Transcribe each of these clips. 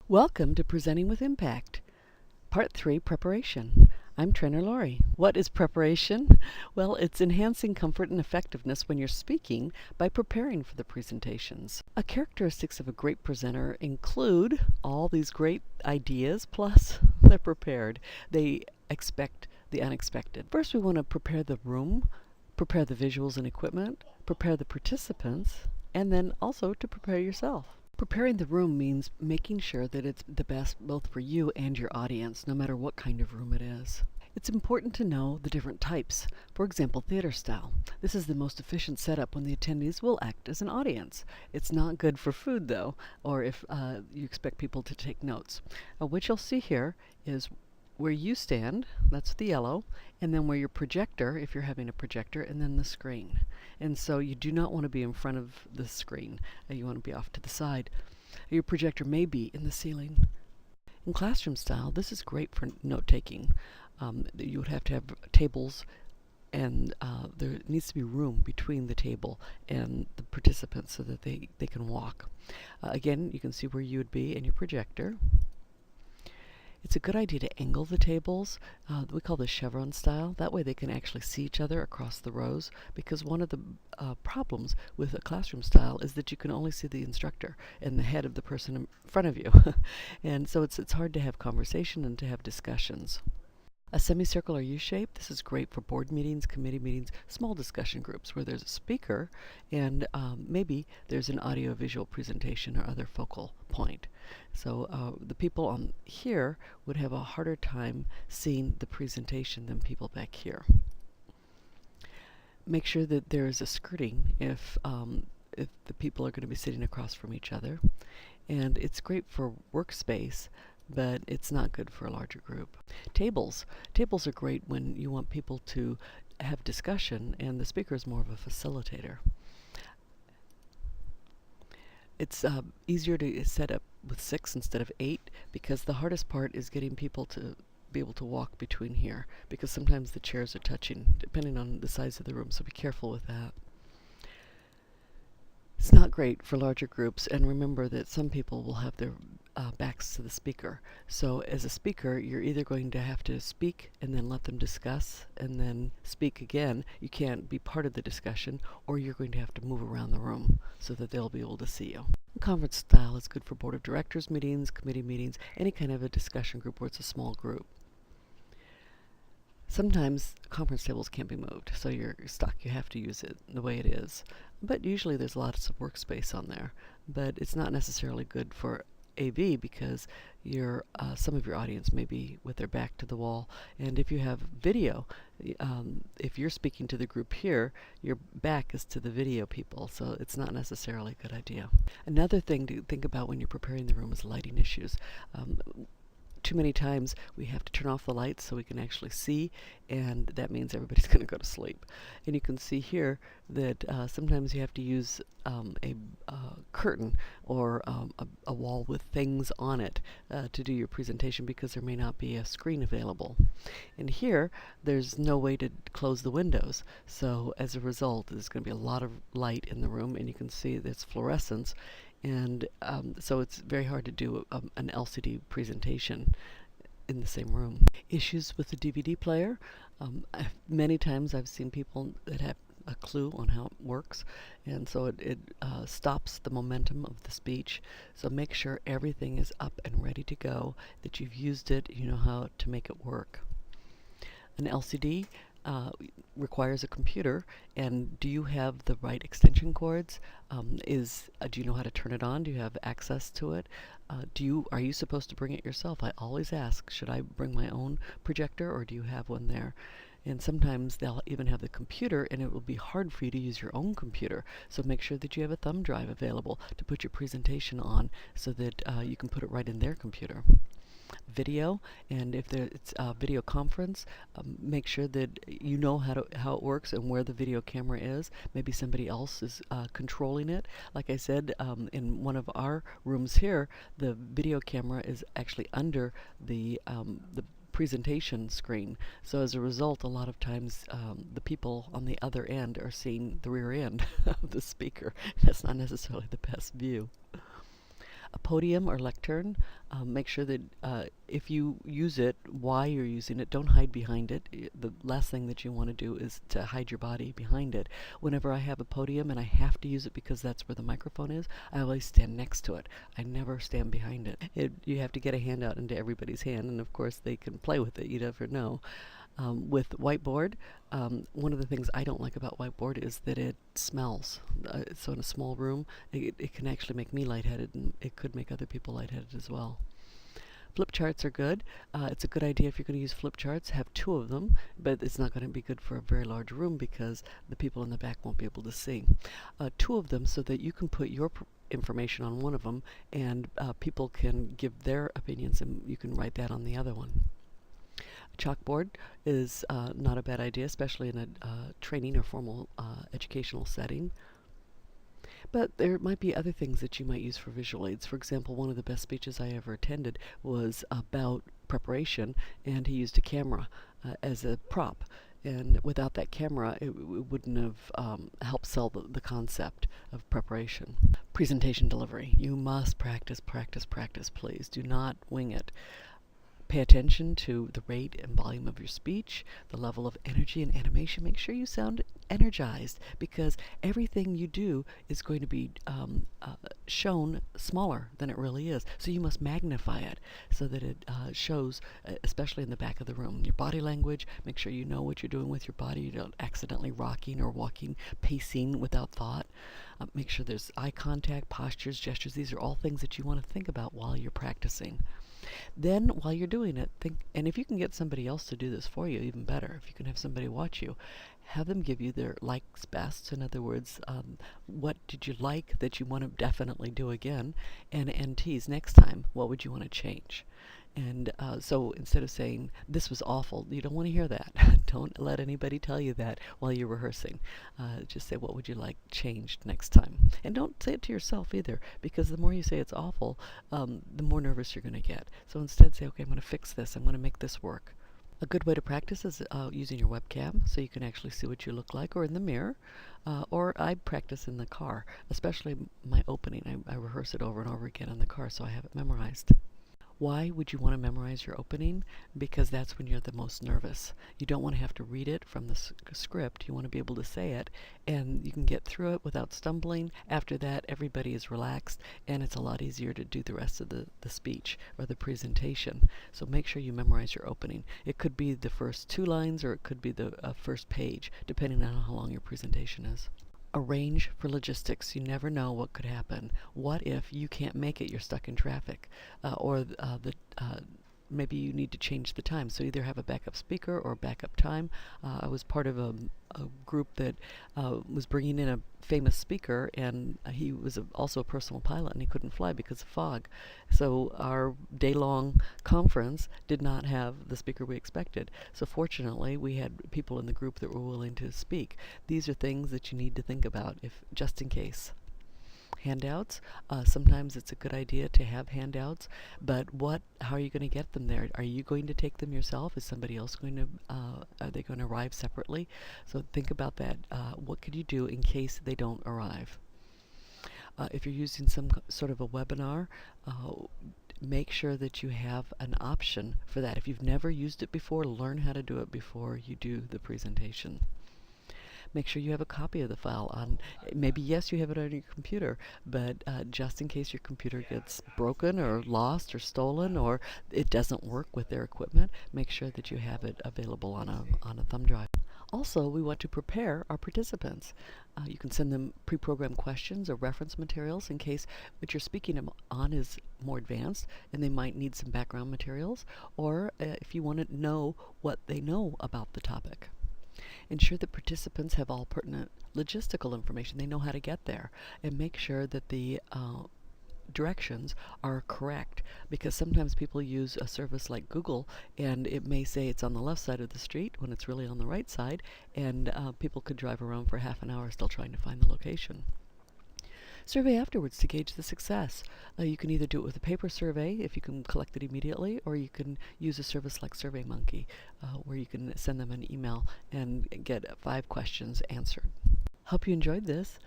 Welcome to Presenting with Impact, Part 3, Preparation. I'm Trainer Lori. What is preparation? Well, it's enhancing comfort and effectiveness when you're speaking by preparing for the presentations. Characteristics of a great presenter include all these great ideas, plus they're prepared. They expect the unexpected. First, we want to prepare the room, prepare the visuals and equipment, prepare the participants, and then also to prepare yourself. Preparing the room means making sure that it's the best both for you and your audience, no matter what kind of room it is. It's important to know the different types. For example, theater style. This is the most efficient setup when the attendees will act as an audience. It's not good for food, though, or if you expect people to take notes. What you'll see here is where you stand, that's the yellow, and then where your projector, if you're having a projector, and then the screen. And so you do not want to be in front of the screen. You want to be off to the side. Your projector may be in the ceiling. In classroom style, this is great for note-taking. You would have to have tables, and there needs to be room between the table and the participants so that they can walk. Again, you can see where you would be in your projector. It's a good idea to angle the tables. We call this chevron style. That way they can actually see each other across the rows, because one of the problems with a classroom style is that you can only see the instructor and the head of the person in front of you. And so it's hard to have conversation and to have discussions. A semicircular U-shape, this is great for board meetings, committee meetings, small discussion groups where there's a speaker and maybe there's an audio-visual presentation or other focal point. So the people on here would have a harder time seeing the presentation than people back here. Make sure that there is a skirting if the people are going to be sitting across from each other. And it's great for workspace, but it's not good for a larger group. Tables. Tables are great when you want people to have discussion and the speaker is more of a facilitator. It's easier to set up with 6 instead of 8 because the hardest part is getting people to be able to walk between here, because sometimes the chairs are touching depending on the size of the room, so be careful with that. It's not great for larger groups, and remember that some people will have their backs to the speaker. So as a speaker, you're either going to have to speak and then let them discuss and then speak again. You can't be part of the discussion, or you're going to have to move around the room so that they'll be able to see you. Conference style is good for board of directors meetings, committee meetings, any kind of a discussion group where it's a small group. Sometimes conference tables can't be moved, so you're stuck. You have to use it the way it is. But usually there's lots of workspace on there. But it's not necessarily good for AV because some of your audience may be with their back to the wall. And if you have video, if you're speaking to the group here, your back is to the video people, so it's not necessarily a good idea. Another thing to think about when you're preparing the room is lighting issues. Too many times we have to turn off the lights so we can actually see, and that means everybody's going to go to sleep. And you can see here that sometimes you have to use a curtain or a wall with things on it to do your presentation because there may not be a screen available. And here there's no way to close the windows, so as a result there's going to be a lot of light in the room, and you can see there's fluorescence. And so it's very hard to do an LCD presentation in the same room. Issues with the DVD player. Many times I've seen people that have a clue on how it works, and so it stops the momentum of the speech. So make sure everything is up and ready to go, that you've used it, you know how to make it work. An LCD requires a computer, and do you have the right extension cords? Do you know how to turn it on? Do you have access to it? Are you supposed to bring it yourself? I always ask, should I bring my own projector, or do you have one there? And sometimes they'll even have the computer, and it will be hard for you to use your own computer. So make sure that you have a thumb drive available to put your presentation on so that you can put it right in their computer. Video, and if it's a video conference, make sure that you know how it works and where the video camera is. Maybe somebody else is controlling it. Like I said, in one of our rooms here, the video camera is actually under the presentation screen. So as a result, a lot of times the people on the other end are seeing the rear end of the speaker. That's not necessarily the best view. A podium or lectern, make sure that if you use it, why you're using it, don't hide behind it. The last thing that you want to do is to hide your body behind it. Whenever I have a podium and I have to use it because that's where the microphone is, I always stand next to it. I never stand behind it. You have to get a hand out into everybody's hand, and of course they can play with it. You never know. With whiteboard, one of the things I don't like about whiteboard is that it smells. So in a small room, it can actually make me lightheaded, and it could make other people lightheaded as well. Flip charts are good. It's a good idea if you're going to use flip charts, have 2 of them, but it's not going to be good for a very large room because the people in the back won't be able to see. 2 of them so that you can put your information on one of them, and people can give their opinions, and you can write that on the other one. Chalkboard is not a bad idea, especially in a training or formal educational setting. But there might be other things that you might use for visual aids. For example, one of the best speeches I ever attended was about preparation, and he used a camera as a prop. And without that camera, it wouldn't have helped sell the concept of preparation. Presentation delivery. You must practice, practice, practice, please. Do not wing it. Pay attention to the rate and volume of your speech, the level of energy and animation. Make sure you sound energized, because everything you do is going to be shown smaller than it really is. So you must magnify it so that it shows, especially in the back of the room. Your body language, make sure you know what you're doing with your body. You don't accidentally rocking or walking, pacing without thought. Make sure there's eye contact, postures, gestures. These are all things that you want to think about while you're practicing. Then, while you're doing it, think, and if you can get somebody else to do this for you, even better. If you can have somebody watch you, have them give you their likes bests. In other words, what did you like that you want to definitely do again? And tease next time, what would you want to change? And so instead of saying, this was awful, you don't want to hear that. Don't let anybody tell you that while you're rehearsing. Just say, what would you like changed next time? And don't say it to yourself either, because the more you say it's awful, the more nervous you're going to get. So instead say, okay, I'm going to fix this. I'm going to make this work. A good way to practice is using your webcam, so you can actually see what you look like, or in the mirror. Or I practice in the car, especially my opening. I rehearse it over and over again in the car, so I have it memorized. Why would you want to memorize your opening? Because that's when you're the most nervous. You don't want to have to read it from the script. You want to be able to say it, and you can get through it without stumbling. After that, everybody is relaxed, and it's a lot easier to do the rest of the speech or the presentation. So make sure you memorize your opening. It could be the first 2 lines, or it could be the first page, depending on how long your presentation is. Arrange for logistics. You never know what could happen. What if you can't make it? You're stuck in traffic, or maybe you need to change the time. So either have a backup speaker or backup time. I was part of a group that was bringing in a famous speaker, and he was also a personal pilot, and he couldn't fly because of fog. So our day-long conference did not have the speaker we expected. So fortunately, we had people in the group that were willing to speak. These are things that you need to think about, if just in case. Handouts. Sometimes it's a good idea to have handouts, but how are you going to get them there? Are you going to take them yourself? Is somebody else going to, are they going to arrive separately? So think about that. What could you do in case they don't arrive? If you're using some sort of a webinar, make sure that you have an option for that. If you've never used it before, learn how to do it before you do the presentation. Make sure you have a copy of the file on, maybe yes, you have it on your computer, but just in case your computer gets broken or lost or stolen, or it doesn't work with their equipment, make sure that you have it available on a thumb drive. Also, we want to prepare our participants. You can send them pre-programmed questions or reference materials in case what you're speaking on is more advanced and they might need some background materials, or if you want to know what they know about the topic. Ensure that participants have all pertinent logistical information. They know how to get there. And make sure that the directions are correct, because sometimes people use a service like Google, and it may say it's on the left side of the street when it's really on the right side, and people could drive around for half an hour still trying to find the location. Survey afterwards to gauge the success. You can either do it with a paper survey if you can collect it immediately, or you can use a service like SurveyMonkey, where you can send them an email and get 5 questions answered. Hope you enjoyed this.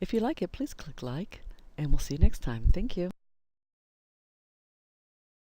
If you like it, please click like, and we'll see you next time. Thank you.